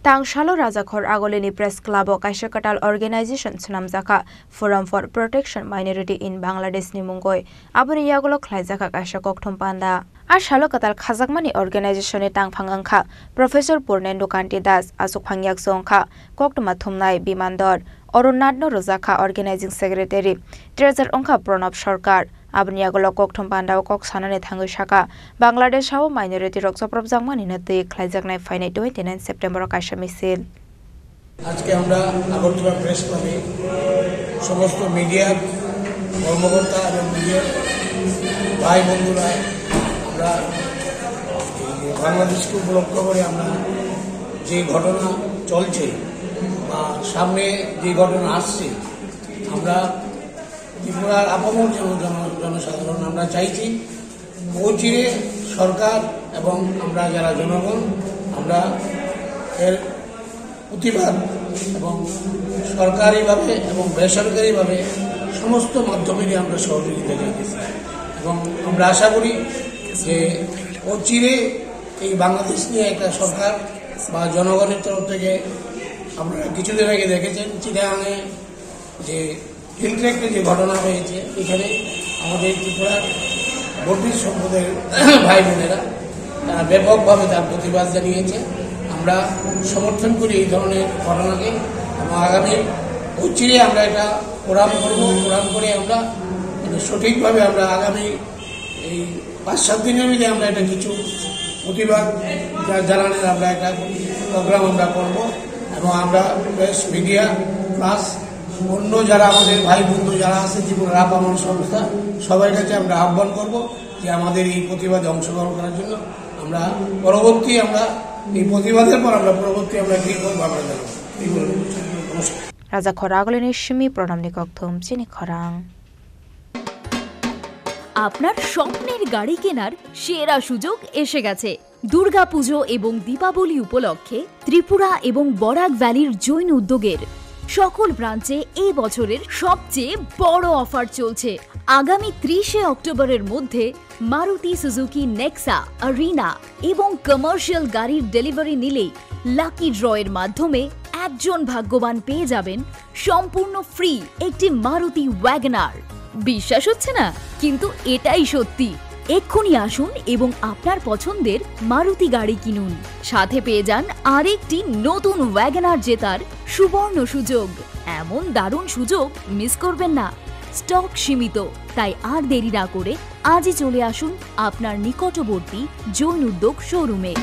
Tangshalo Rajakhor Agolini Press Club o Kaisa Katal Organization Snamjaka Forum for Protection Minority in Bangladesh ni mungkoi aboni yagolo khlaijaka kaisa kokthom panda ar shalo katal khajakmani organization e tangphang angkha Professor Purnendo Kanti Das asuk phangyak songkha koktoma thumnai bimandor Orunadno Rozakha Organizing Secretary Treasurer Ongkha Pranab Sarkar aboni yagolo kokthom panda o kok sanane thangai shaka Bangladesh hao minority rok joprobjangmani na tui khlaijaknai fainai 29 September kaisa misil আজকে আমরা Agartala press ক্লাবে সমস্ত media কর্মকর্তা এবং media ভাই বন্ধুরা আমরা বাংলাদেশকে উপলক্ষ করে আমরা যে ঘটনা চলছে বা সামনে যে ঘটনা আসছে আমরা ত্রিপুরার আপামর জনসাধারণ আমরা চাইছি অচিরে সরকার এবং আমরা যারা জনগণ আমরা এর প্রতিবাদ এবং সরকারিভাবে এবং বেসরকারিভাবে সমস্ত মাধ্যমেরই আমরা সহযোগিতা চাইতেছি এবং আমরা আশা করি যে অচিরে এই বাংলাদেশ নিয়ে একটা সরকার বা জনগণের তরফ থেকে আমরা কিছুদিন আগে দেখেছেন চিটাগাঙে যে হিলট্রেকে যে ঘটনা হয়েছে এখানে আমাদের ত্রিপুরার বর্ধিত সম্প্রদায়ের ভাই বোনেরা তারা ব্যাপকভাবে তার প্রতিবাদ জানিয়েছে আমরা সমর্থন করি এই ধরনের ঘটনাকে এবং আগামী অচিরে আমরা এটা ফোরাম করব ফোরাম করে আমরা সঠিকভাবে আমরা আগামী এই 5-7 দিনের মধ্যে আমরা এটা কিছু প্রতিবাদ জানানোর আমরা একটা প্রোগ্রাম আমরা করব এবং আমরা প্রেস মিডিয়া প্লাস অন্য যারা আমাদের ভাই বন্ধু যারা আছে ত্রিপুরার আপামর সংস্থা সবাই কাছে আমরা আহ্বান করব যে আমাদের এই প্রতিবাদে অংশগ্রহণ করার জন্য আমরা পরবর্তী আমরা এই প্রতিবাদের পর আমরা পরবর্তী আমরা কি করব আমরা জানাবো Rajakhor Agolini Shimi Pranamni Kokthom Chini Khorang আপনার স্বপ্নের গাড়ি কেনার সেরা সুযোগ এসে গেছে দুর্গাপুজো এবং দীপাবলি উপলক্ষে ত্রিপুরা এবং বরাক ভ্যালির জৈন উদ্যোগের সকল ব্রাঞ্চে এই বছরের সবচেয়ে বড় অফার চলছে আগামী 30 অক্টোবরের মধ্যে মারুতি সুজুকি নেক্সা আরিনা এবং কমার্শিয়াল গাড়ির ডেলিভারি নিলেই লাকি ড্রয়ের মাধ্যমে একজন ভাগ্যবান পেয়ে যাবেন সম্পূর্ণ ফ্রি একটি মারুতি ওয়াগনার বিশ্বাস হচ্ছে না কিন্তু এটাই সত্যি এক্ষুনি আসুন এবং আপনার পছন্দের মারুতি গাড়ি কিনুন সাথে পেয়ে যান আরেকটি নতুন ওয়াগনার জেতার সুবর্ণ সুযোগ এমন দারুণ সুযোগ মিস করবেন না স্টক সীমিত তাই আর দেরি না করে আজই চলে আসুন আপনার নিকটবর্তী জৈন উদ্যোগ শোরুমে